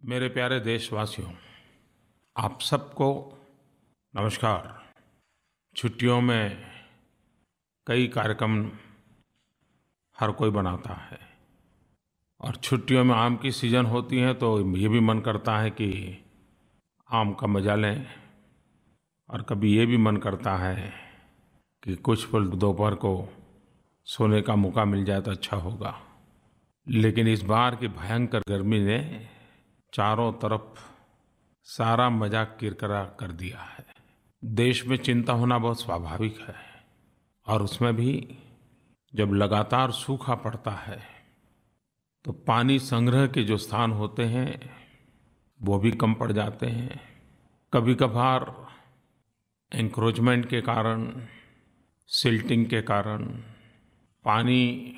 मेरे प्यारे देशवासियों, आप सबको नमस्कार। छुट्टियों में कई कार्यक्रम हर कोई बनाता है और छुट्टियों में आम की सीज़न होती है तो ये भी मन करता है कि आम का मज़ा लें और कभी ये भी मन करता है कि कुछ पल दोपहर को सोने का मौका मिल जाए तो अच्छा होगा। लेकिन इस बार की भयंकर गर्मी ने चारों तरफ सारा मज़ा किरकिरा कर दिया है। देश में चिंता होना बहुत स्वाभाविक है और उसमें भी जब लगातार सूखा पड़ता है तो पानी संग्रह के जो स्थान होते हैं वो भी कम पड़ जाते हैं। कभी कभार एंक्रोचमेंट के कारण, सिल्टिंग के कारण, पानी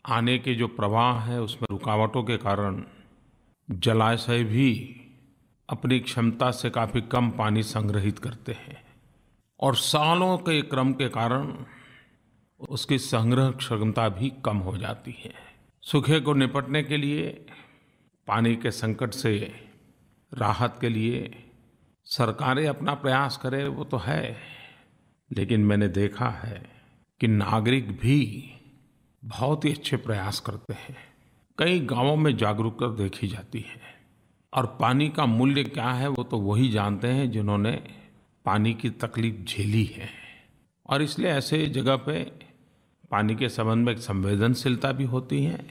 आने के जो प्रवाह है उसमें रुकावटों के कारण जलाशय भी अपनी क्षमता से काफ़ी कम पानी संग्रहित करते हैं और सालों के क्रम के कारण उसकी संग्रह क्षमता भी कम हो जाती है। सूखे को निपटने के लिए, पानी के संकट से राहत के लिए सरकारें अपना प्रयास करें वो तो है, लेकिन मैंने देखा है कि नागरिक भी बहुत ही अच्छे प्रयास करते हैं। कई गांवों में जागरूकता देखी जाती है और पानी का मूल्य क्या है वो तो वही जानते हैं जिन्होंने पानी की तकलीफ झेली है। और इसलिए ऐसे जगह पे पानी के संबंध में एक संवेदनशीलता भी होती है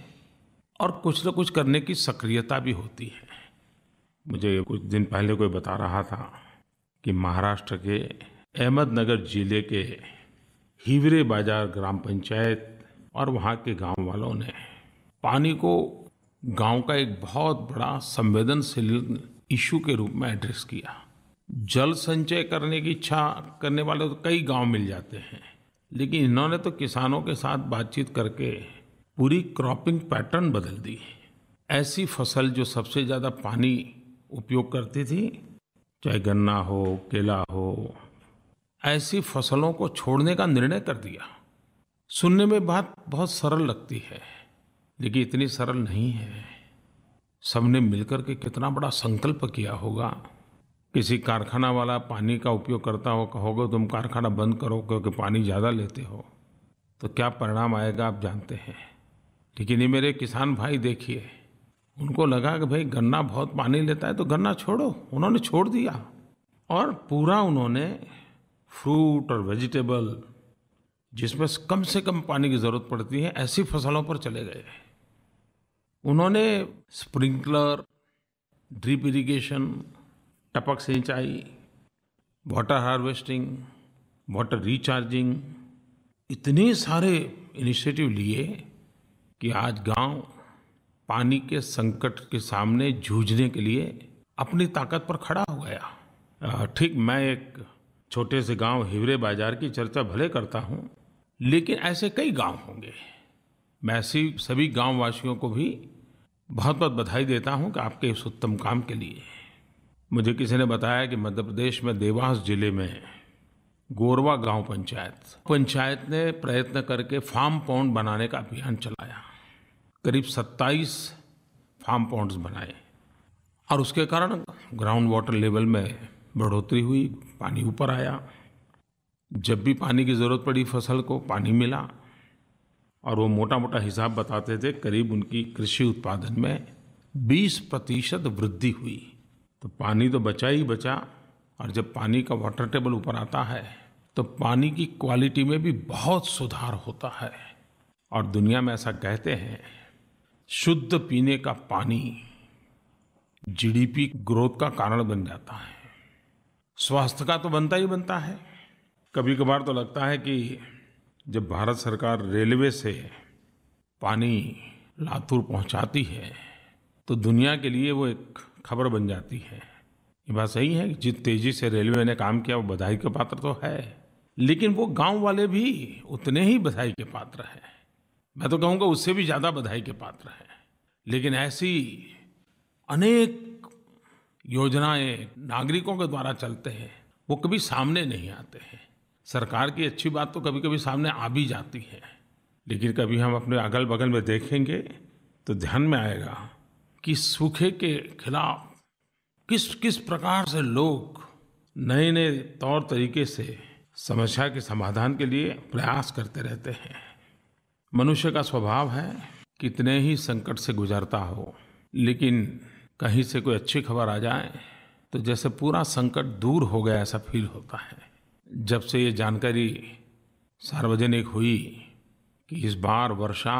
और कुछ न कुछ करने की सक्रियता भी होती है। मुझे कुछ दिन पहले कोई बता रहा था कि महाराष्ट्र के अहमदनगर जिले के हिवरे बाजार ग्राम पंचायत और वहाँ के गांव वालों ने पानी को गांव का एक बहुत बड़ा संवेदनशील इशू के रूप में एड्रेस किया। जल संचय करने की इच्छा करने वाले तो कई गांव मिल जाते हैं, लेकिन इन्होंने तो किसानों के साथ बातचीत करके पूरी क्रॉपिंग पैटर्न बदल दी। ऐसी फसल जो सबसे ज़्यादा पानी उपयोग करती थी, चाहे गन्ना हो, केला हो, ऐसी फसलों को छोड़ने का निर्णय कर दिया। सुनने में बात बहुत सरल लगती है, लेकिन इतनी सरल नहीं है। सबने मिलकर के कितना बड़ा संकल्प किया होगा। किसी कारखाना वाला पानी का उपयोग करता हो, कहोगे तुम कारखाना बंद करो क्योंकि पानी ज़्यादा लेते हो, तो क्या परिणाम आएगा आप जानते हैं। लेकिन ये मेरे किसान भाई देखिए, उनको लगा कि भाई गन्ना बहुत पानी लेता है तो गन्ना छोड़ो, उन्होंने छोड़ दिया और पूरा उन्होंने फ्रूट और वेजिटेबल जिसमें कम से कम पानी की ज़रूरत पड़ती है ऐसी फसलों पर चले गए। उन्होंने स्प्रिंकलर, ड्रिप इरिगेशन, टपक सिंचाई, वाटर हार्वेस्टिंग, वाटर रिचार्जिंग, इतने सारे इनिशिएटिव लिए कि आज गांव पानी के संकट के सामने जूझने के लिए अपनी ताकत पर खड़ा हो गया। ठीक, मैं एक छोटे से गांव हिवरे बाजार की चर्चा भले करता हूं, लेकिन ऐसे कई गांव होंगे। मैं ऐसी सभी गांव वासियों को भी बहुत बहुत बधाई देता हूं कि आपके इस उत्तम काम के लिए। मुझे किसी ने बताया कि मध्य प्रदेश में देवास जिले में गोरवा गांव पंचायत ने प्रयत्न करके फार्म पॉन्ड बनाने का अभियान चलाया। करीब 27 फार्म पॉन्ड्स बनाए और उसके कारण ग्राउंड वाटर लेवल में बढ़ोतरी हुई, पानी ऊपर आया। जब भी पानी की ज़रूरत पड़ी फसल को, पानी मिला और वो मोटा मोटा हिसाब बताते थे, करीब उनकी कृषि उत्पादन में 20% वृद्धि हुई। तो पानी तो बचा ही बचा, और जब पानी का वाटर टेबल ऊपर आता है तो पानी की क्वालिटी में भी बहुत सुधार होता है। और दुनिया में ऐसा कहते हैं, शुद्ध पीने का पानी जीडीपी ग्रोथ का कारण बन जाता है। स्वास्थ्य का तो बनता ही बनता है। कभी कभार तो लगता है कि जब भारत सरकार रेलवे से पानी लातूर पहुंचाती है तो दुनिया के लिए वो एक खबर बन जाती है। ये बात सही है कि जिस तेजी से रेलवे ने काम किया वो बधाई के पात्र तो है, लेकिन वो गांव वाले भी उतने ही बधाई के पात्र हैं। मैं तो कहूँगा उससे भी ज़्यादा बधाई के पात्र हैं। लेकिन ऐसी अनेक योजनाएं नागरिकों के द्वारा चलते हैं, वो कभी सामने नहीं आते हैं। सरकार की अच्छी बात तो कभी कभी सामने आ भी जाती है, लेकिन कभी हम अपने अगल बगल में देखेंगे तो ध्यान में आएगा कि सूखे के खिलाफ किस किस प्रकार से लोग नए नए तौर तरीके से समस्या के समाधान के लिए प्रयास करते रहते हैं। मनुष्य का स्वभाव है कितने ही संकट से गुजरता हो, लेकिन कहीं से कोई अच्छी खबर आ जाए तो जैसे पूरा संकट दूर हो गया ऐसा फील होता है। जब से ये जानकारी सार्वजनिक हुई कि इस बार वर्षा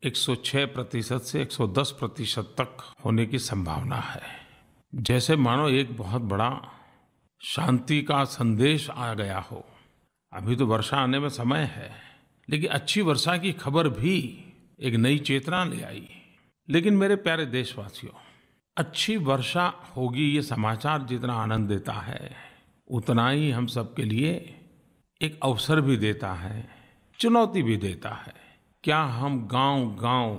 106% से 110% तक होने की संभावना है, जैसे मानो एक बहुत बड़ा शांति का संदेश आ गया हो। अभी तो वर्षा आने में समय है, लेकिन अच्छी वर्षा की खबर भी एक नई चेतना ले आई। लेकिन मेरे प्यारे देशवासियों, अच्छी वर्षा होगी ये समाचार जितना आनंद देता है, उतना ही हम सबके लिए एक अवसर भी देता है, चुनौती भी देता है। क्या हम गांव-गांव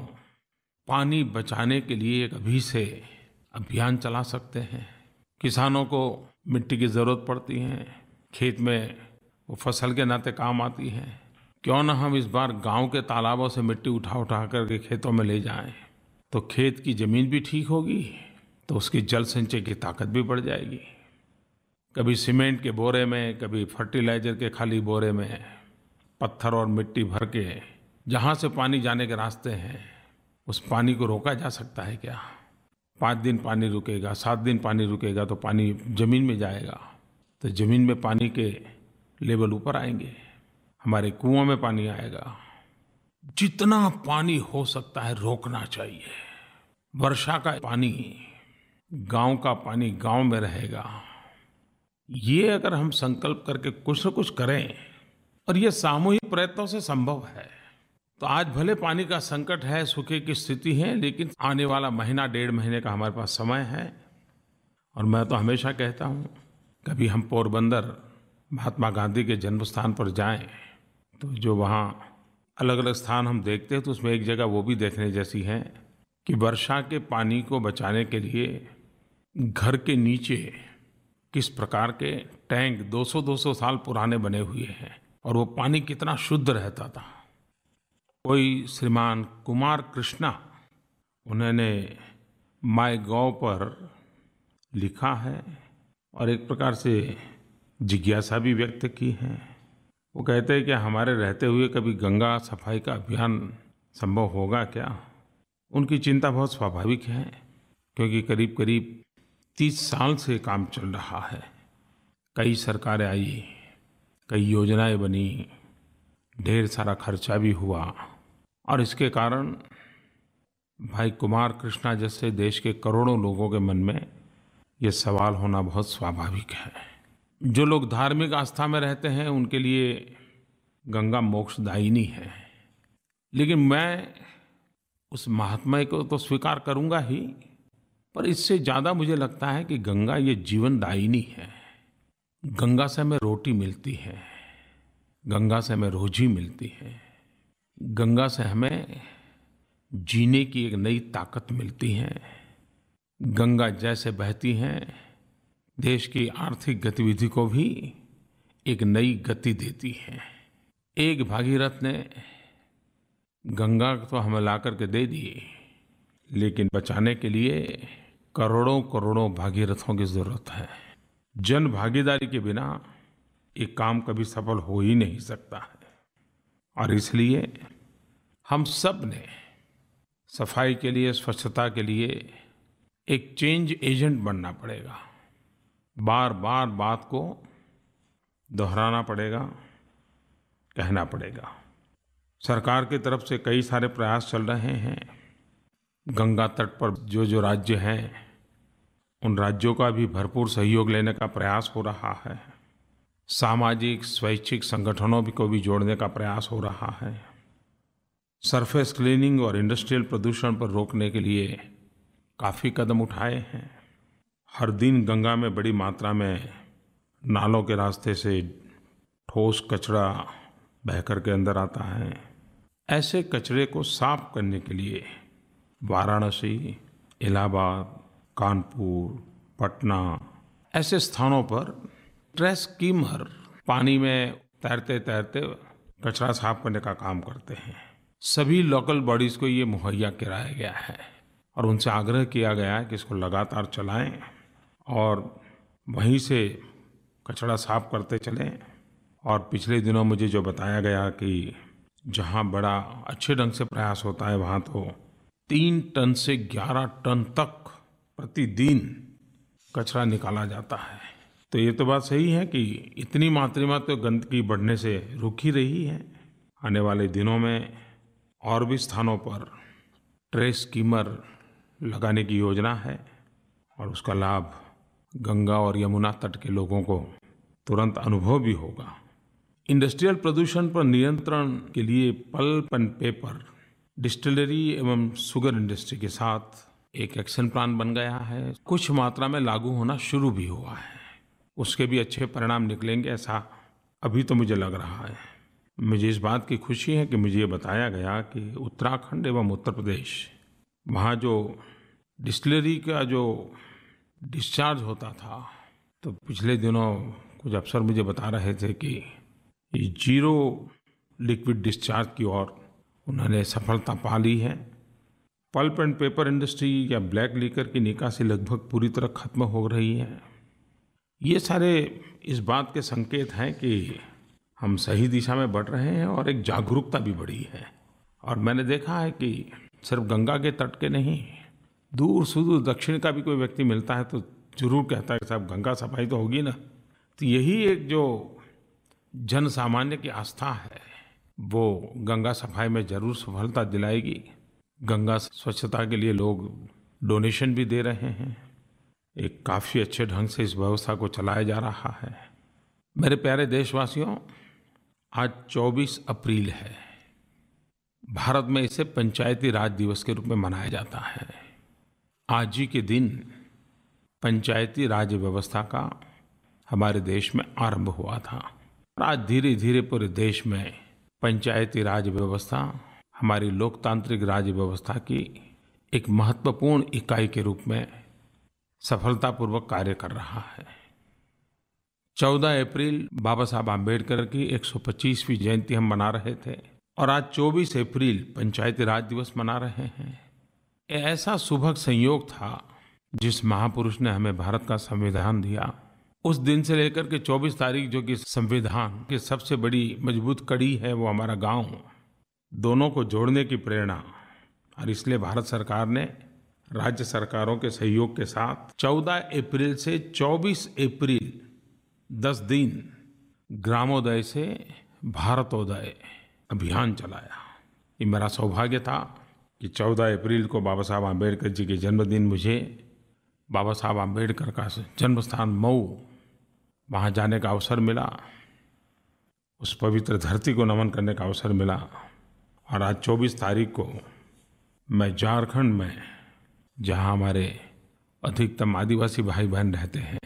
पानी बचाने के लिए एक अभी से अभियान चला सकते हैं? किसानों को मिट्टी की ज़रूरत पड़ती है, खेत में वो फसल के नाते काम आती है। क्यों न हम इस बार गांव के तालाबों से मिट्टी उठा उठा करके खेतों में ले जाएं, तो खेत की ज़मीन भी ठीक होगी, तो उसकी जल संचय की ताकत भी बढ़ जाएगी। कभी सीमेंट के बोरे में, कभी फर्टिलाइज़र के खाली बोरे में पत्थर और मिट्टी भर के जहाँ से पानी जाने के रास्ते हैं, उस पानी को रोका जा सकता है क्या? 5 दिन पानी रुकेगा, 7 दिन पानी रुकेगा तो पानी ज़मीन में जाएगा, तो ज़मीन में पानी के लेवल ऊपर आएंगे, हमारे कुओं में पानी आएगा। जितना पानी हो सकता है रोकना चाहिए। वर्षा का पानी, गांव का पानी गांव में रहेगा। ये अगर हम संकल्प करके कुछ न कुछ करें, और ये सामूहिक प्रयत्नों से संभव है, तो आज भले पानी का संकट है, सूखे की स्थिति है, लेकिन आने वाला महीना 1.5 महीने का हमारे पास समय है। और मैं तो हमेशा कहता हूँ, कभी हम पोरबंदर महात्मा गांधी के जन्म स्थान पर जाएं, तो जो वहाँ अलग अलग स्थान हम देखते हैं, तो उसमें एक जगह वो भी देखने जैसी है कि वर्षा के पानी को बचाने के लिए घर के नीचे किस प्रकार के टैंक 200-200 साल पुराने बने हुए हैं, और वो पानी कितना शुद्ध रहता था। कोई श्रीमान कुमार कृष्णा, उन्होंने माईगॉव पर लिखा है और एक प्रकार से जिज्ञासा भी व्यक्त की है। वो कहते हैं कि हमारे रहते हुए कभी गंगा सफाई का अभियान संभव होगा क्या? उनकी चिंता बहुत स्वाभाविक है, क्योंकि करीब करीब 30 साल से काम चल रहा है। कई सरकारें आई, कई योजनाएं बनी, ढेर सारा खर्चा भी हुआ, और इसके कारण भाई कुमार कृष्णा जैसे देश के करोड़ों लोगों के मन में ये सवाल होना बहुत स्वाभाविक है। जो लोग धार्मिक आस्था में रहते हैं उनके लिए गंगा मोक्षदायिनी है, लेकिन मैं उस महात्म्य को तो स्वीकार करूंगा ही, पर इससे ज़्यादा मुझे लगता है कि गंगा ये जीवनदायिनी है। गंगा से हमें रोटी मिलती है, गंगा से हमें रोजी मिलती है, गंगा से हमें जीने की एक नई ताकत मिलती है। गंगा जैसे बहती है, देश की आर्थिक गतिविधि को भी एक नई गति देती है। एक भागीरथ ने गंगा तो हमें ला करके दे दी, लेकिन बचाने के लिए करोड़ों करोड़ों भागीरथों की जरूरत है। जन भागीदारी के बिना ये काम कभी सफल हो ही नहीं सकता है। और इसलिए हम सब ने सफाई के लिए, स्वच्छता के लिए एक चेंज एजेंट बनना पड़ेगा। बार बार बात को दोहराना पड़ेगा, कहना पड़ेगा। सरकार की तरफ से कई सारे प्रयास चल रहे हैं। गंगा तट पर जो जो राज्य हैं, उन राज्यों का भी भरपूर सहयोग लेने का प्रयास हो रहा है। सामाजिक स्वैच्छिक संगठनों को भी जोड़ने का प्रयास हो रहा है। सरफेस क्लीनिंग और इंडस्ट्रियल प्रदूषण पर रोकने के लिए काफ़ी कदम उठाए हैं। हर दिन गंगा में बड़ी मात्रा में नालों के रास्ते से ठोस कचरा बह कर के अंदर आता है। ऐसे कचरे को साफ करने के लिए वाराणसी, इलाहाबाद, कानपुर, पटना ऐसे स्थानों पर ट्रैश स्कीमर पानी में तैरते तैरते कचरा साफ करने का काम करते हैं। सभी लोकल बॉडीज़ को ये मुहैया कराया गया है और उनसे आग्रह किया गया है कि इसको लगातार चलाएं और वहीं से कचरा साफ करते चलें। और पिछले दिनों मुझे जो बताया गया कि जहाँ बड़ा अच्छे ढंग से प्रयास होता है वहाँ तो 3 टन से 11 टन तक प्रतिदिन कचरा निकाला जाता है। तो ये तो बात सही है कि इतनी मात्रा में तो गंदगी बढ़ने से रुक ही रही है। आने वाले दिनों में और भी स्थानों पर ट्रेस स्कीमर लगाने की योजना है और उसका लाभ गंगा और यमुना तट के लोगों को तुरंत अनुभव भी होगा। इंडस्ट्रियल प्रदूषण पर नियंत्रण के लिए पल्प एंड पेपर, डिस्टिलरी एवं शुगर इंडस्ट्री के साथ एक एक्शन प्लान बन गया है। कुछ मात्रा में लागू होना शुरू भी हुआ है। उसके भी अच्छे परिणाम निकलेंगे ऐसा अभी तो मुझे लग रहा है। मुझे इस बात की खुशी है कि मुझे ये बताया गया कि उत्तराखंड एवं उत्तर प्रदेश, वहाँ जो डिस्टिलरी का जो डिस्चार्ज होता था, तो पिछले दिनों कुछ अफसर मुझे बता रहे थे कि ये जीरो लिक्विड डिस्चार्ज की ओर उन्होंने सफलता पा ली है। पल्प एंड पेपर इंडस्ट्री या ब्लैक लिकर की निकासी लगभग पूरी तरह खत्म हो रही है। ये सारे इस बात के संकेत हैं कि हम सही दिशा में बढ़ रहे हैं और एक जागरूकता भी बढ़ी है। और मैंने देखा है कि सिर्फ गंगा के तट के नहीं, दूर सुदूर दक्षिण का भी कोई व्यक्ति मिलता है तो जरूर कहता है कि साहब गंगा सफाई तो होगी ना। तो यही एक जो जन सामान्य की आस्था है वो गंगा सफाई में जरूर सफलता दिलाएगी। गंगा स्वच्छता के लिए लोग डोनेशन भी दे रहे हैं। एक काफ़ी अच्छे ढंग से इस व्यवस्था को चलाया जा रहा है। मेरे प्यारे देशवासियों, आज 24 अप्रैल है। भारत में इसे पंचायती राज दिवस के रूप में मनाया जाता है। आज ही के दिन पंचायती राज व्यवस्था का हमारे देश में आरंभ हुआ था। आज धीरे धीरे पूरे देश में पंचायती राज व्यवस्था हमारी लोकतांत्रिक राज व्यवस्था की एक महत्वपूर्ण इकाई के रूप में सफलतापूर्वक कार्य कर रहा है। 14 अप्रैल बाबा साहब आम्बेडकर की 125वीं जयंती हम मना रहे थे और आज 24 अप्रैल पंचायती राज दिवस मना रहे हैं। ये ऐसा सुभग संयोग था जिस महापुरुष ने हमें भारत का संविधान दिया, उस दिन से लेकर के 24 तारीख जो कि संविधान की सबसे बड़ी मजबूत कड़ी है वो हमारा गांव, दोनों को जोड़ने की प्रेरणा। और इसलिए भारत सरकार ने राज्य सरकारों के सहयोग के साथ 14 अप्रैल से 24 अप्रैल 10 दिन ग्रामोदय से भारतोदय अभियान चलाया। ये मेरा सौभाग्य था कि 14 अप्रैल को बाबा साहब आम्बेडकर जी के जन्मदिन मुझे बाबा साहब आम्बेडकर का जन्म स्थान मऊ, वहाँ जाने का अवसर मिला, उस पवित्र धरती को नमन करने का अवसर मिला। और आज 24 तारीख को मैं झारखंड में, जहाँ हमारे अधिकतम आदिवासी भाई बहन रहते हैं,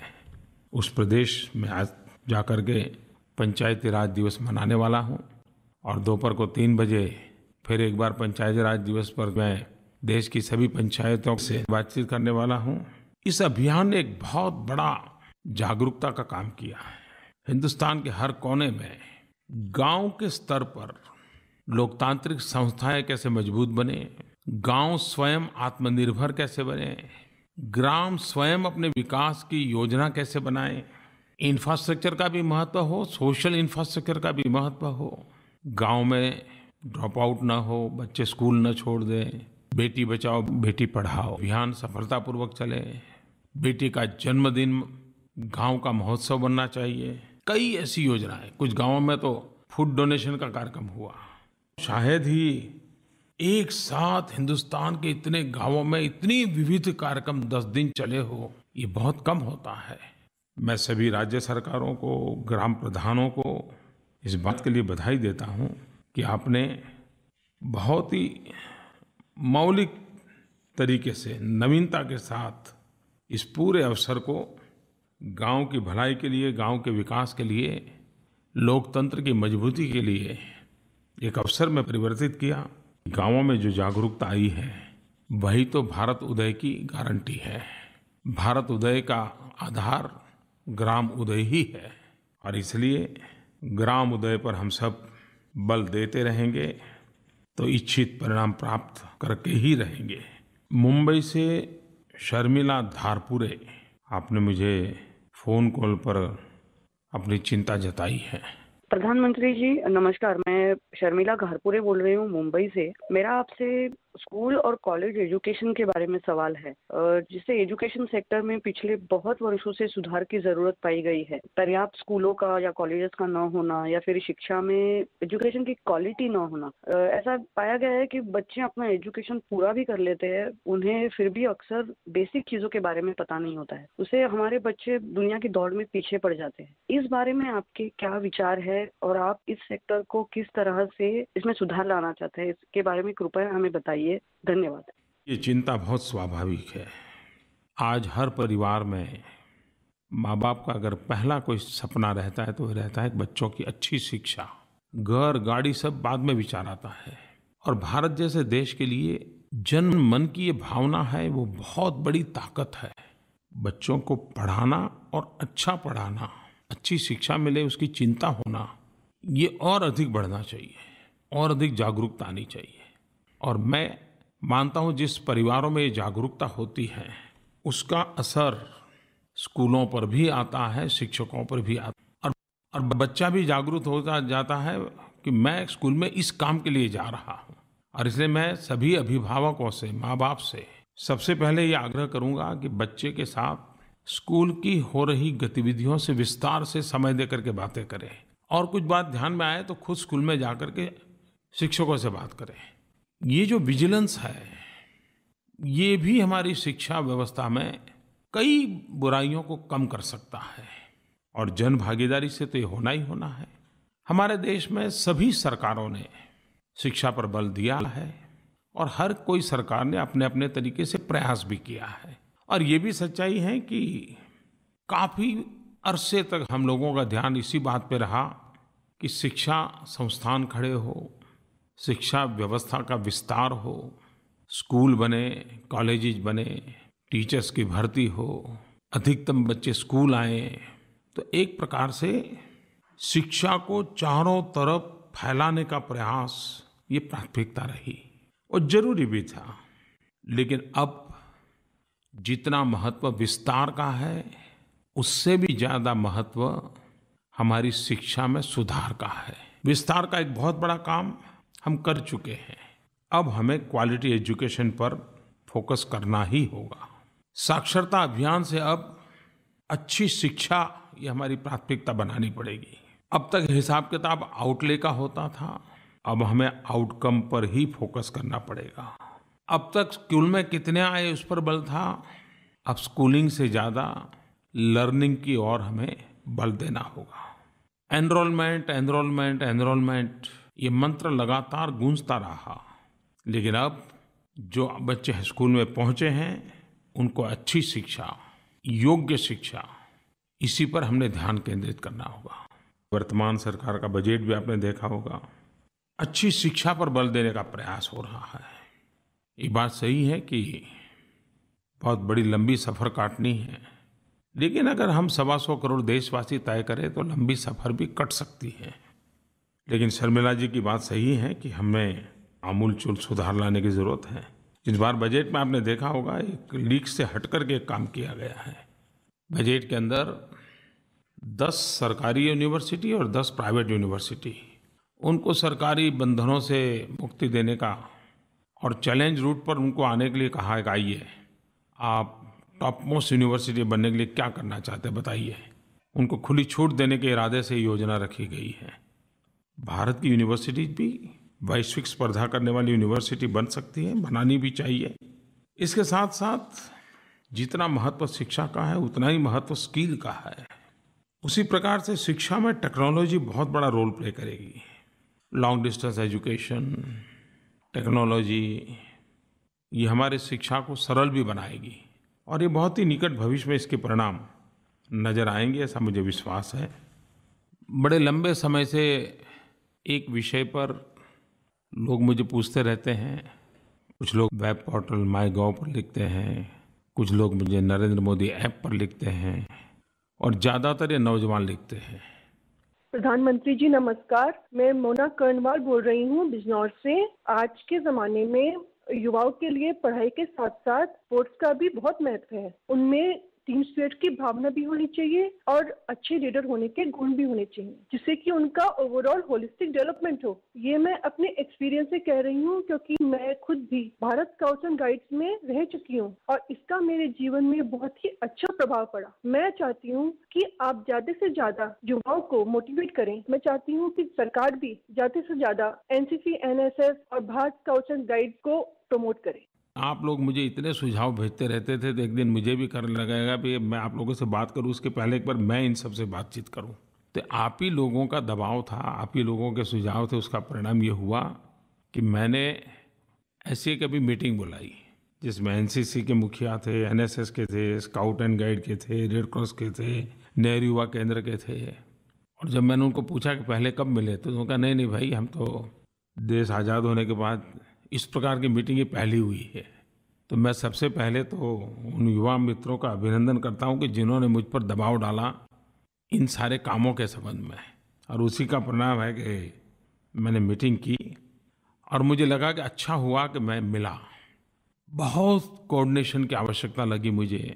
उस प्रदेश में आज जाकर के पंचायती राज दिवस मनाने वाला हूँ। और दोपहर को 3 बजे फिर एक बार पंचायती राज दिवस पर मैं देश की सभी पंचायतों से बातचीत करने वाला हूँ। इस अभियान ने एक बहुत बड़ा जागरूकता का काम किया है। हिंदुस्तान के हर कोने में गांव के स्तर पर लोकतांत्रिक संस्थाएं कैसे मजबूत बने, गांव स्वयं आत्मनिर्भर कैसे बने, ग्राम स्वयं अपने विकास की योजना कैसे बनाए, इंफ्रास्ट्रक्चर का भी महत्व हो, सोशल इंफ्रास्ट्रक्चर का भी महत्व हो, गांव में ड्रॉप आउट ना हो, बच्चे स्कूल न छोड़ दें, बेटी बचाओ बेटी पढ़ाओ अभियान सफलतापूर्वक चले, बेटी का जन्मदिन गांव का महोत्सव बनना चाहिए। कई ऐसी योजनाएं, कुछ गांवों में तो फूड डोनेशन का कार्यक्रम हुआ। शायद ही एक साथ हिंदुस्तान के इतने गांवों में इतनी विविध कार्यक्रम 10 दिन चले हो, ये बहुत कम होता है। मैं सभी राज्य सरकारों को, ग्राम प्रधानों को इस बात के लिए बधाई देता हूं कि आपने बहुत ही मौलिक तरीके से, नवीनता के साथ इस पूरे अवसर को गांव की भलाई के लिए, गांव के विकास के लिए, लोकतंत्र की मजबूती के लिए एक अवसर में परिवर्तित किया। गांवों में जो जागरूकता आई है वही तो भारत उदय की गारंटी है। भारत उदय का आधार ग्राम उदय ही है और इसलिए ग्राम उदय पर हम सब बल देते रहेंगे तो इच्छित परिणाम प्राप्त करके ही रहेंगे। मुंबई से शर्मिला धारपुरे आपने मुझे फ़ोन कॉल पर अपनी चिंता जताई है। प्रधानमंत्री जी नमस्कार। मैं शर्मिला घारपुरे बोल रही हूँ मुंबई से। मेरा आपसे स्कूल और कॉलेज एजुकेशन के बारे में सवाल है। जिससे एजुकेशन सेक्टर में पिछले बहुत वर्षों से सुधार की जरूरत पाई गई है। पर्याप्त स्कूलों का या कॉलेजेस का न होना या फिर शिक्षा में एजुकेशन की क्वालिटी न होना। ऐसा पाया गया है कि बच्चे अपना एजुकेशन पूरा भी कर लेते हैं, उन्हें फिर भी अक्सर बेसिक चीजों के बारे में पता नहीं होता है। उससे हमारे बच्चे दुनिया की दौड़ में पीछे पड़ जाते हैं। इस बारे में आपके क्या विचार है और आप इस सेक्टर को किस तरह से इसमें सुधार लाना चाहते हैं, इसके बारे में कृपया हमें बताइए। धन्यवाद। ये चिंता बहुत स्वाभाविक है। आज हर परिवार में माँ बाप का अगर पहला कोई सपना रहता है तो वो रहता है कि बच्चों की अच्छी शिक्षा। घर गाड़ी सब बाद में विचार आता है। और भारत जैसे देश के लिए जन मन की ये भावना है, वो बहुत बड़ी ताकत है। बच्चों को पढ़ाना और अच्छा पढ़ाना, अच्छी शिक्षा मिले उसकी चिंता होना, ये और अधिक बढ़ना चाहिए और अधिक जागरूकता आनी चाहिए। और मैं मानता हूँ जिस परिवारों में ये जागरूकता होती है उसका असर स्कूलों पर भी आता है, शिक्षकों पर भी आता है। और बच्चा भी जागरूक होता जाता है कि मैं स्कूल में इस काम के लिए जा रहा हूँ। और इसलिए मैं सभी अभिभावकों से, माँ बाप से सबसे पहले ये आग्रह करूँगा कि बच्चे के साथ स्कूल की हो रही गतिविधियों से विस्तार से समय दे करके बातें करें। और कुछ बात ध्यान में आए तो खुद स्कूल में जा करके शिक्षकों से बात करें। ये जो विजिलेंस है, ये भी हमारी शिक्षा व्यवस्था में कई बुराइयों को कम कर सकता है। और जन भागीदारी से तो ये होना ही होना है। हमारे देश में सभी सरकारों ने शिक्षा पर बल दिया है और हर कोई सरकार ने अपने अपने तरीके से प्रयास भी किया है। और ये भी सच्चाई है कि काफ़ी अरसे तक हम लोगों का ध्यान इसी बात पे रहा कि शिक्षा संस्थान खड़े हो, शिक्षा व्यवस्था का विस्तार हो, स्कूल बने, कॉलेजेस बने, टीचर्स की भर्ती हो, अधिकतम बच्चे स्कूल आए। तो एक प्रकार से शिक्षा को चारों तरफ फैलाने का प्रयास ये प्राथमिकता रही और जरूरी भी था। लेकिन अब जितना महत्व विस्तार का है, उससे भी ज़्यादा महत्व हमारी शिक्षा में सुधार का है। विस्तार का एक बहुत बड़ा काम हम कर चुके हैं। अब हमें क्वालिटी एजुकेशन पर फोकस करना ही होगा। साक्षरता अभियान से अब अच्छी शिक्षा ये हमारी प्राथमिकता बनानी पड़ेगी। अब तक हिसाब किताब आउटले का होता था, अब हमें आउटकम पर ही फोकस करना पड़ेगा। अब तक स्कूल में कितने आए उस पर बल था, अब स्कूलिंग से ज़्यादा लर्निंग की ओर हमें बल देना होगा। एनरोलमेंट एनरोलमेंट एनरोलमेंट ये मंत्र लगातार गूंजता रहा। लेकिन अब जो बच्चे स्कूल में पहुंचे हैं उनको अच्छी शिक्षा, योग्य शिक्षा, इसी पर हमने ध्यान केंद्रित करना होगा। वर्तमान सरकार का बजट भी आपने देखा होगा, अच्छी शिक्षा पर बल देने का प्रयास हो रहा है। ये बात सही है कि बहुत बड़ी लंबी सफ़र काटनी है, लेकिन अगर हम 125 करोड़ देशवासी तय करें तो लंबी सफ़र भी कट सकती है। लेकिन शर्मिला जी की बात सही है कि हमें आमूलचूल सुधार लाने की ज़रूरत है। इस बार बजट में आपने देखा होगा एक लीक से हट करके काम किया गया है। बजट के अंदर 10 सरकारी यूनिवर्सिटी और 10 प्राइवेट यूनिवर्सिटी, उनको सरकारी बंधनों से मुक्ति देने का और चैलेंज रूट पर उनको आने के लिए कहा है कि आइए आप टॉप मोस्ट यूनिवर्सिटी बनने के लिए क्या करना चाहते हैं बताइए। उनको खुली छूट देने के इरादे से योजना रखी गई है। भारत की यूनिवर्सिटी भी वैश्विक स्पर्धा करने वाली यूनिवर्सिटी बन सकती है, बनानी भी चाहिए। इसके साथ साथ जितना महत्व शिक्षा का है उतना ही महत्व स्किल का है। उसी प्रकार से शिक्षा में टेक्नोलॉजी बहुत बड़ा रोल प्ले करेगी। लॉन्ग डिस्टेंस एजुकेशन, टेक्नोलॉजी, ये हमारे शिक्षा को सरल भी बनाएगी और ये बहुत ही निकट भविष्य में इसके परिणाम नज़र आएंगे, ऐसा मुझे विश्वास है। बड़े लंबे समय से एक विषय पर लोग मुझे पूछते रहते हैं। कुछ लोग वेब पोर्टल माईगॉव पर लिखते हैं, कुछ लोग मुझे नरेंद्र मोदी ऐप पर लिखते हैं और ज़्यादातर ये नौजवान लिखते हैं। प्रधानमंत्री जी नमस्कार। मैं मोना कर्णवाल बोल रही हूँ बिजनौर से। आज के ज़माने में युवाओं के लिए पढ़ाई के साथ साथ स्पोर्ट्स का भी बहुत महत्व है। उनमें टीम स्पिरिट की भावना भी होनी चाहिए और अच्छे लीडर होने के गुण भी होने चाहिए, जिससे कि उनका ओवरऑल होलिस्टिक डेवलपमेंट हो। ये मैं अपने एक्सपीरियंस से कह रही हूँ, क्योंकि मैं खुद भी भारत स्काउट्स एंड गाइड्स में रह चुकी हूँ और इसका मेरे जीवन में बहुत ही अच्छा प्रभाव पड़ा। मैं चाहती हूँ कि आप ज्यादा से ज्यादा युवाओं को मोटिवेट करें। मैं चाहती हूँ कि सरकार भी ज्यादा से ज्यादा एनसीसी, एनएसएस और भारत स्काउट्स एंड गाइड्स को प्रमोट करे। आप लोग मुझे इतने सुझाव भेजते रहते थे, तो एक दिन मुझे भी करने लगेगा भी मैं आप लोगों से बात करूं, उसके पहले एक बार मैं इन सब से बातचीत करूं। तो आप ही लोगों का दबाव था, आप ही लोगों के सुझाव थे, उसका परिणाम ये हुआ कि मैंने ऐसी कभी मीटिंग बुलाई जिसमें एनसीसी के मुखिया थे, एनएसएस के थे, स्काउट एंड गाइड के थे, रेड क्रॉस के थे, नेहरू युवा केंद्र के थे। और जब मैंने उनको पूछा कि पहले कब मिले, तो उन्होंने कहा नहीं भाई, हम तो देश आज़ाद होने के बाद इस प्रकार की मीटिंग ये पहली हुई है। तो मैं सबसे पहले तो उन युवा मित्रों का अभिनंदन करता हूं कि जिन्होंने मुझ पर दबाव डाला इन सारे कामों के संबंध में, और उसी का परिणाम है कि मैंने मीटिंग की और मुझे लगा कि अच्छा हुआ कि मैं मिला। बहुत कोऑर्डिनेशन की आवश्यकता लगी मुझे।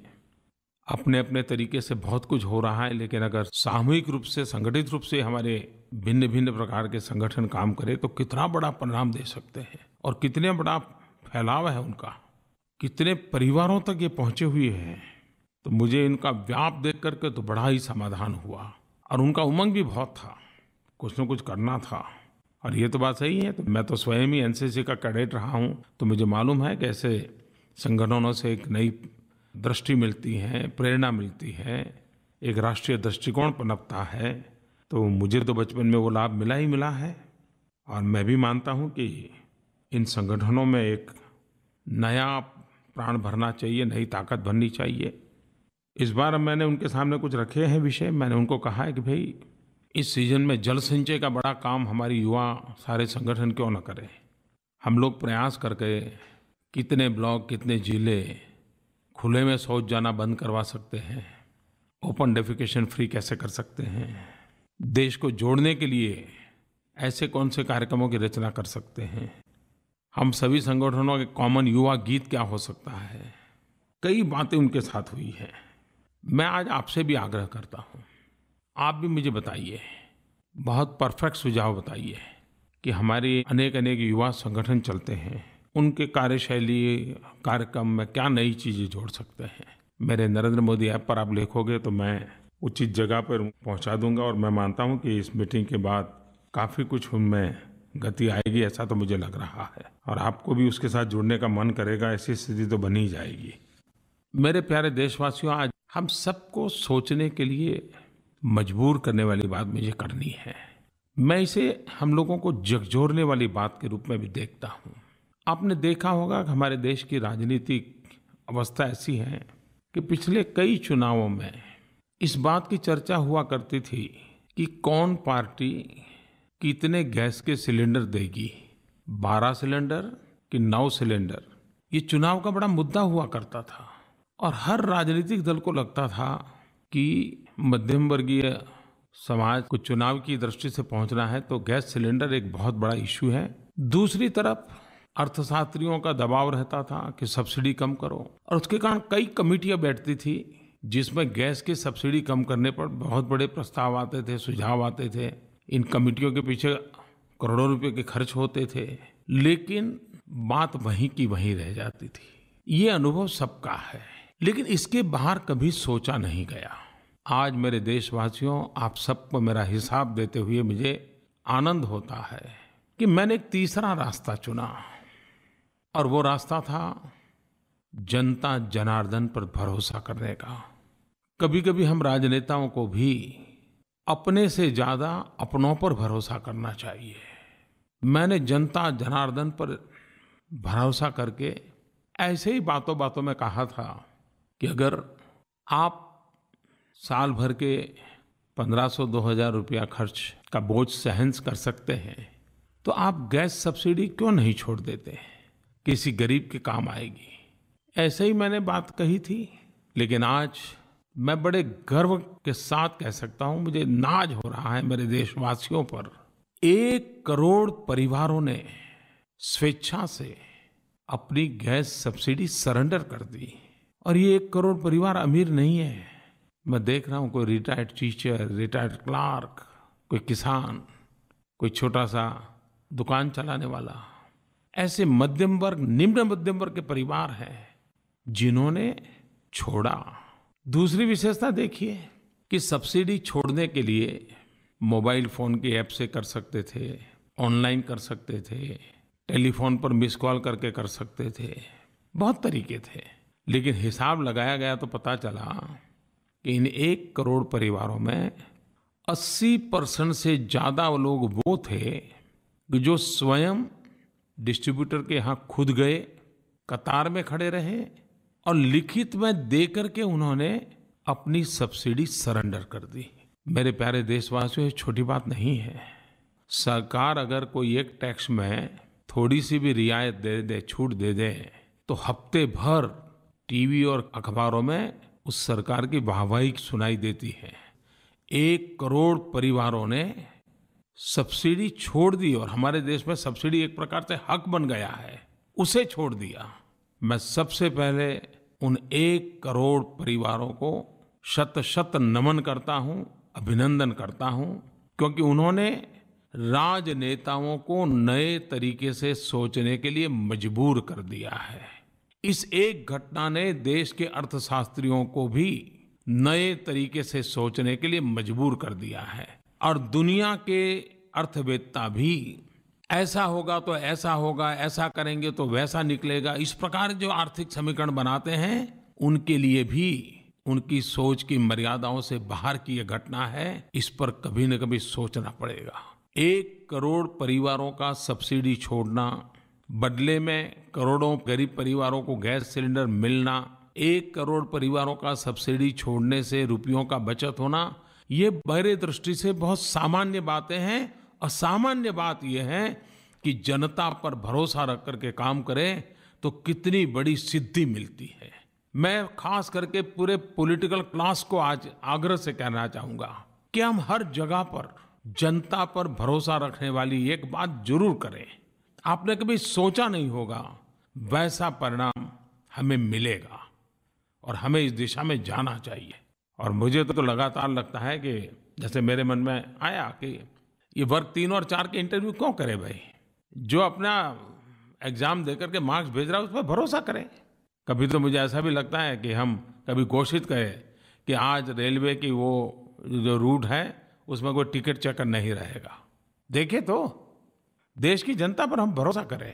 अपने अपने तरीके से बहुत कुछ हो रहा है, लेकिन अगर सामूहिक रूप से, संगठित रूप से हमारे भिन्न भिन्न प्रकार के संगठन काम करें तो कितना बड़ा परिणाम दे सकते हैं और कितने बड़ा फैलाव है उनका, कितने परिवारों तक ये पहुंचे हुए हैं। तो मुझे इनका व्याप देख करके तो बड़ा ही समाधान हुआ और उनका उमंग भी बहुत था, कुछ न कुछ करना था। और ये तो बात सही है। तो मैं तो स्वयं ही एनसीसी का कैडेट रहा हूँ, तो मुझे मालूम है कि ऐसे संगठनों से एक नई दृष्टि मिलती है, प्रेरणा मिलती है, एक राष्ट्रीय दृष्टिकोण पनपता है। तो मुझे तो बचपन में वो लाभ मिला ही मिला है और मैं भी मानता हूँ कि इन संगठनों में एक नया प्राण भरना चाहिए, नई ताकत भरनी चाहिए। इस बार मैंने उनके सामने कुछ रखे हैं विषय। मैंने उनको कहा है कि भाई इस सीजन में जल संचय का बड़ा काम हमारी युवा सारे संगठन क्यों न करें। हम लोग प्रयास करके कितने ब्लॉक, कितने जिले खुले में शौच जाना बंद करवा सकते हैं, ओपन डेफिकेशन फ्री कैसे कर सकते हैं, देश को जोड़ने के लिए ऐसे कौन से कार्यक्रमों की रचना कर सकते हैं, हम सभी संगठनों के कॉमन युवा गीत क्या हो सकता है। कई बातें उनके साथ हुई हैं। मैं आज आपसे भी आग्रह करता हूँ, आप भी मुझे बताइए, बहुत परफेक्ट सुझाव बताइए कि हमारे अनेक अनेक युवा संगठन चलते हैं, उनके कार्यशैली, कार्यक्रम में क्या नई चीज़ें जोड़ सकते हैं। मेरे नरेंद्र मोदी ऐप पर आप लिखोगे तो मैं उचित जगह पर पहुंचा दूंगा और मैं मानता हूं कि इस मीटिंग के बाद काफ़ी कुछ उनमें गति आएगी, ऐसा तो मुझे लग रहा है। और आपको भी उसके साथ जुड़ने का मन करेगा, ऐसी स्थिति तो बनी जाएगी। मेरे प्यारे देशवासियों, आज हम सबको सोचने के लिए मजबूर करने वाली बात मुझे करनी है। मैं इसे हम लोगों को झकझोरने वाली बात के रूप में भी देखता हूँ। आपने देखा होगा कि हमारे देश की राजनीतिक अवस्था ऐसी है कि पिछले कई चुनावों में इस बात की चर्चा हुआ करती थी कि कौन पार्टी कितने गैस के सिलेंडर देगी, 12 सिलेंडर कि 9 सिलेंडर। ये चुनाव का बड़ा मुद्दा हुआ करता था और हर राजनीतिक दल को लगता था कि मध्यम वर्गीय समाज को चुनाव की दृष्टि से पहुंचना है तो गैस सिलेंडर एक बहुत बड़ा इशू है। दूसरी तरफ अर्थशास्त्रियों का दबाव रहता था कि सब्सिडी कम करो, और उसके कारण कई कमेटियां बैठती थी जिसमें गैस की सब्सिडी कम करने पर बहुत बड़े प्रस्ताव आते थे, सुझाव आते थे। इन कमेटियों के पीछे करोड़ों रुपए के खर्च होते थे, लेकिन बात वहीं की वहीं रह जाती थी। ये अनुभव सबका है, लेकिन इसके बाहर कभी सोचा नहीं गया। आज मेरे देशवासियों, आप सबको मेरा हिसाब देते हुए मुझे आनंद होता है कि मैंने एक तीसरा रास्ता चुना, और वो रास्ता था जनता जनार्दन पर भरोसा करने का। कभी कभी हम राजनेताओं को भी अपने से ज्यादा अपनों पर भरोसा करना चाहिए। मैंने जनता जनार्दन पर भरोसा करके ऐसे ही बातों बातों में कहा था कि अगर आप साल भर के 1500-2000 रुपया खर्च का बोझ सहन कर सकते हैं तो आप गैस सब्सिडी क्यों नहीं छोड़ देते, किसी गरीब के काम आएगी। ऐसे ही मैंने बात कही थी, लेकिन आज मैं बड़े गर्व के साथ कह सकता हूं, मुझे नाज हो रहा है मेरे देशवासियों पर। 1 करोड़ परिवारों ने स्वेच्छा से अपनी गैस सब्सिडी सरेंडर कर दी। और ये 1 करोड़ परिवार अमीर नहीं है। मैं देख रहा हूँ कोई रिटायर्ड टीचर, रिटायर्ड क्लार्क, कोई किसान, कोई छोटा सा दुकान चलाने वाला, ऐसे मध्यम वर्ग, निम्न मध्यम वर्ग के परिवार हैं जिन्होंने छोड़ा। दूसरी विशेषता देखिए कि सब्सिडी छोड़ने के लिए मोबाइल फोन की ऐप से कर सकते थे, ऑनलाइन कर सकते थे, टेलीफोन पर मिस कॉल करके कर सकते थे, बहुत तरीके थे। लेकिन हिसाब लगाया गया तो पता चला कि इन 1 करोड़ परिवारों में 80% से ज़्यादा लोग वो थे कि जो स्वयं डिस्ट्रीब्यूटर के यहाँ खुद गए, कतार में खड़े रहे और लिखित में दे करके उन्होंने अपनी सब्सिडी सरेंडर कर दी। मेरे प्यारे देशवासियों, ये छोटी बात नहीं है। सरकार अगर कोई एक टैक्स में थोड़ी सी भी रियायत दे दे, छूट दे दे, तो हफ्ते भर टीवी और अखबारों में उस सरकार की वाहवाही सुनाई देती है। 1 करोड़ परिवारों ने सब्सिडी छोड़ दी और हमारे देश में सब्सिडी एक प्रकार से हक बन गया है, उसे छोड़ दिया। मैं सबसे पहले उन 1 करोड़ परिवारों को शत शत नमन करता हूं, अभिनंदन करता हूं, क्योंकि उन्होंने राजनेताओं को नए तरीके से सोचने के लिए मजबूर कर दिया है। इस एक घटना ने देश के अर्थशास्त्रियों को भी नए तरीके से सोचने के लिए मजबूर कर दिया है। और दुनिया के अर्थवेत्ता भी ऐसा होगा तो ऐसा होगा, ऐसा करेंगे तो वैसा निकलेगा, इस प्रकार जो आर्थिक समीकरण बनाते हैं, उनके लिए भी उनकी सोच की मर्यादाओं से बाहर की यह घटना है। इस पर कभी न कभी सोचना पड़ेगा। 1 करोड़ परिवारों का सब्सिडी छोड़ना, बदले में करोड़ों गरीब परिवारों को गैस सिलेंडर मिलना, 1 करोड़ परिवारों का सब्सिडी छोड़ने से रुपयों का बचत होना, ये मेरे दृष्टि से बहुत सामान्य बातें हैं। और सामान्य बात यह है कि जनता पर भरोसा रख करके काम करें तो कितनी बड़ी सिद्धि मिलती है। मैं खास करके पूरे पॉलिटिकल क्लास को आज आग्रह से कहना चाहूंगा कि हम हर जगह पर जनता पर भरोसा रखने वाली एक बात जरूर करें। आपने कभी सोचा नहीं होगा वैसा परिणाम हमें मिलेगा और हमें इस दिशा में जाना चाहिए। और मुझे तो लगातार लगता है कि जैसे मेरे मन में आया कि ये वर्ग 3 और 4 के इंटरव्यू क्यों करे भाई? जो अपना एग्जाम देकर के मार्क्स भेज रहा है उस पर भरोसा करें। कभी तो मुझे ऐसा भी लगता है कि हम कभी घोषित करें कि आज रेलवे की वो जो रूट है उसमें कोई टिकट चेकर नहीं रहेगा। देखिए तो देश की जनता पर हम भरोसा करें।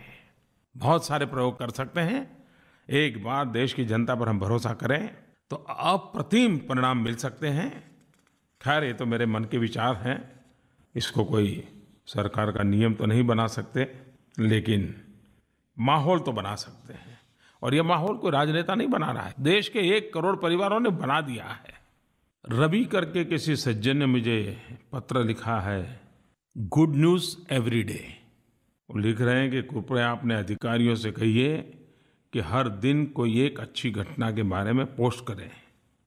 बहुत सारे प्रयोग कर सकते हैं। एक बार देश की जनता पर हम भरोसा करें तो अप्रतिम परिणाम मिल सकते हैं। खैर, ये तो मेरे मन के विचार हैं, इसको कोई सरकार का नियम तो नहीं बना सकते, लेकिन माहौल तो बना सकते हैं। और ये माहौल कोई राजनेता नहीं बना रहा है, देश के 1 करोड़ परिवारों ने बना दिया है। रवि करके किसी सज्जन ने मुझे पत्र लिखा है, गुड न्यूज़ एवरी डे। वो लिख रहे हैं कि कृपया अपने अधिकारियों से कहिए कि हर दिन कोई एक अच्छी घटना के बारे में पोस्ट करें।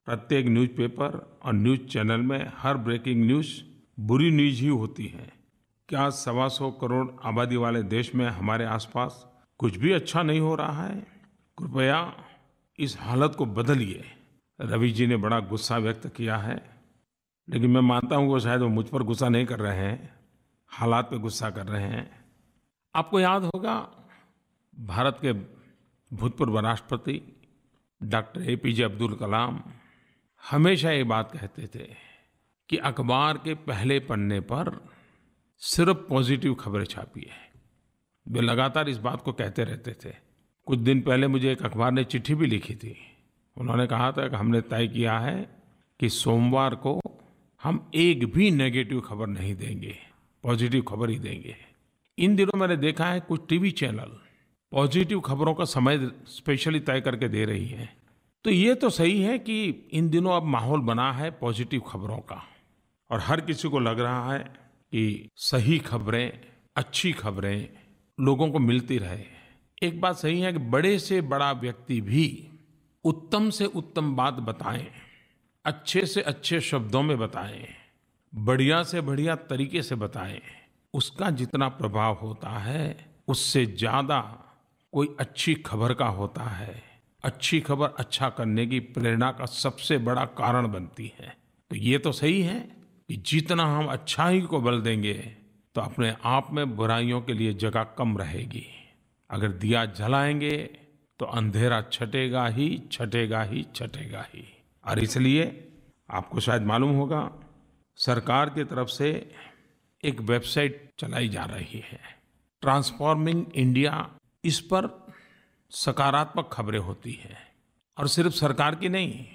प्रत्येक न्यूज़पेपर और न्यूज़ चैनल में हर ब्रेकिंग न्यूज़ बुरी न्यूज़ ही होती है। क्या 125 करोड़ आबादी वाले देश में हमारे आसपास कुछ भी अच्छा नहीं हो रहा है? कृपया इस हालत को बदलिए। रवि जी ने बड़ा गुस्सा व्यक्त किया है, लेकिन मैं मानता हूँ कि शायद वो मुझ पर गुस्सा नहीं कर रहे हैं, हालात पे गुस्सा कर रहे हैं। आपको याद होगा भारत के भूतपूर्व राष्ट्रपति डॉक्टर APJ अब्दुल कलाम हमेशा ये बात कहते थे कि अखबार के पहले पन्ने पर सिर्फ पॉजिटिव खबरें छापिए। वे लगातार इस बात को कहते रहते थे। कुछ दिन पहले मुझे एक अखबार ने चिट्ठी भी लिखी थी। उन्होंने कहा था कि हमने तय किया है कि सोमवार को हम एक भी नेगेटिव खबर नहीं देंगे, पॉजिटिव खबर ही देंगे। इन दिनों मैंने देखा है कुछ टीवी चैनल पॉजिटिव खबरों का समय स्पेशली तय करके दे रही है। तो ये तो सही है कि इन दिनों अब माहौल बना है पॉजिटिव खबरों का, और हर किसी को लग रहा है कि सही खबरें, अच्छी खबरें लोगों को मिलती रहे। एक बात सही है कि बड़े से बड़ा व्यक्ति भी उत्तम से उत्तम बात बताएं, अच्छे से अच्छे शब्दों में बताएं, बढ़िया से बढ़िया तरीके से बताएं, उसका जितना प्रभाव होता है उससे ज़्यादा कोई अच्छी खबर का होता है। अच्छी खबर अच्छा करने की प्रेरणा का सबसे बड़ा कारण बनती है। तो ये तो सही है कि जितना हम अच्छाई को बल देंगे तो अपने आप में बुराइयों के लिए जगह कम रहेगी। अगर दिया जलाएंगे तो अंधेरा छटेगा ही, छटेगा ही, छटेगा ही। और इसलिए आपको शायद मालूम होगा, सरकार की तरफ से एक वेबसाइट चलाई जा रही है, ट्रांसफॉर्मिंग इंडिया। इस पर सकारात्मक खबरें होती हैं और सिर्फ सरकार की नहीं,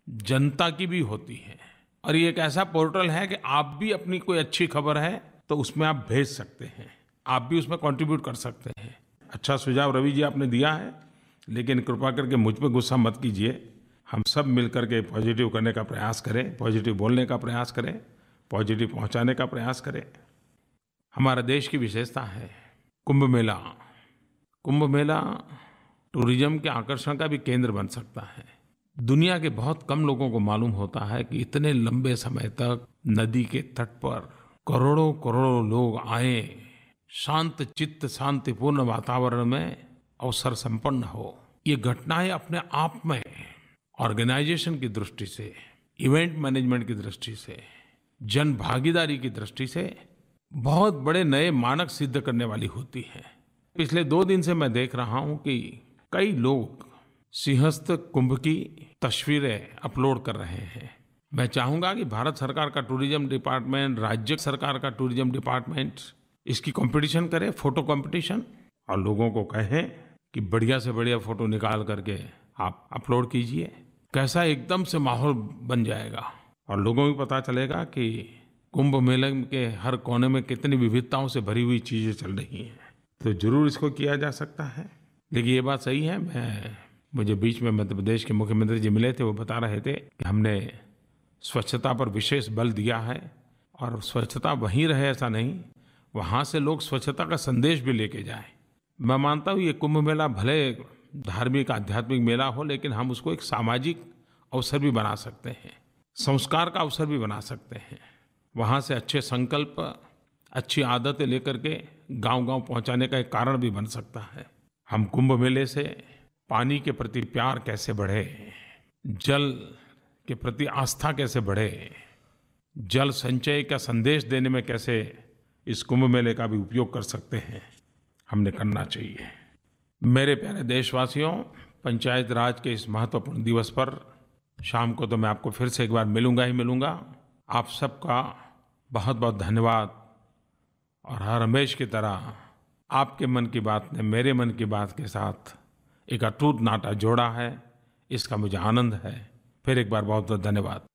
जनता की भी होती है। और ये एक ऐसा पोर्टल है कि आप भी अपनी कोई अच्छी खबर है तो उसमें आप भेज सकते हैं, आप भी उसमें कंट्रीब्यूट कर सकते हैं। अच्छा सुझाव रवि जी आपने दिया है, लेकिन कृपा करके मुझ पे गुस्सा मत कीजिए। हम सब मिलकर के पॉजिटिव करने का प्रयास करें, पॉजिटिव बोलने का प्रयास करें, पॉजिटिव पहुंचाने का प्रयास करें। हमारा देश की विशेषता है कुंभ मेला। कुंभ मेला टूरिज्म के आकर्षण का भी केंद्र बन सकता है। दुनिया के बहुत कम लोगों को मालूम होता है कि इतने लंबे समय तक नदी के तट पर करोड़ों करोड़ों लोग आए, शांत चित्त शांतिपूर्ण वातावरण में अवसर संपन्न हो। ये घटनाएं अपने आप में ऑर्गेनाइजेशन की दृष्टि से, इवेंट मैनेजमेंट की दृष्टि से, जन भागीदारी की दृष्टि से बहुत बड़े नए मानक सिद्ध करने वाली होती है। पिछले 2 दिन से मैं देख रहा हूं कि कई लोग सिंहस्थ कुंभ की तस्वीरें अपलोड कर रहे हैं। मैं चाहूंगा कि भारत सरकार का टूरिज्म डिपार्टमेंट, राज्य सरकार का टूरिज्म डिपार्टमेंट इसकी कंपटीशन करे, फोटो कंपटीशन, और लोगों को कहें कि बढ़िया से बढ़िया फोटो निकाल करके आप अपलोड कीजिए। कैसा एकदम से माहौल बन जाएगा और लोगों को पता चलेगा कि कुंभ मेले के हर कोने में कितनी विविधताओं से भरी हुई चीजें चल रही हैं। तो जरूर इसको किया जा सकता है। लेकिन ये बात सही है, मुझे बीच में मध्य प्रदेश के मुख्यमंत्री जी मिले थे, वो बता रहे थे कि हमने स्वच्छता पर विशेष बल दिया है और स्वच्छता वहीं रहे ऐसा नहीं, वहाँ से लोग स्वच्छता का संदेश भी लेके जाएं। मैं मानता हूँ ये कुंभ मेला भले धार्मिक आध्यात्मिक मेला हो, लेकिन हम उसको एक सामाजिक अवसर भी बना सकते हैं, संस्कार का अवसर भी बना सकते हैं। वहाँ से अच्छे संकल्प, अच्छी आदतें लेकर के गांव-गांव पहुँचाने का एक कारण भी बन सकता है। हम कुंभ मेले से पानी के प्रति प्यार कैसे बढ़े, जल के प्रति आस्था कैसे बढ़े, जल संचय का संदेश देने में कैसे इस कुंभ मेले का भी उपयोग कर सकते हैं, हमने करना चाहिए। मेरे प्यारे देशवासियों, पंचायत राज के इस महत्वपूर्ण दिवस पर शाम को तो मैं आपको फिर से एक बार मिलूंगा ही मिलूंगा। आप सबका बहुत बहुत धन्यवाद। और हर हमेश की तरह आपके मन की बात ने मेरे मन की बात के साथ एक अटूट नाता जोड़ा है, इसका मुझे आनंद है। फिर एक बार बहुत बहुत धन्यवाद।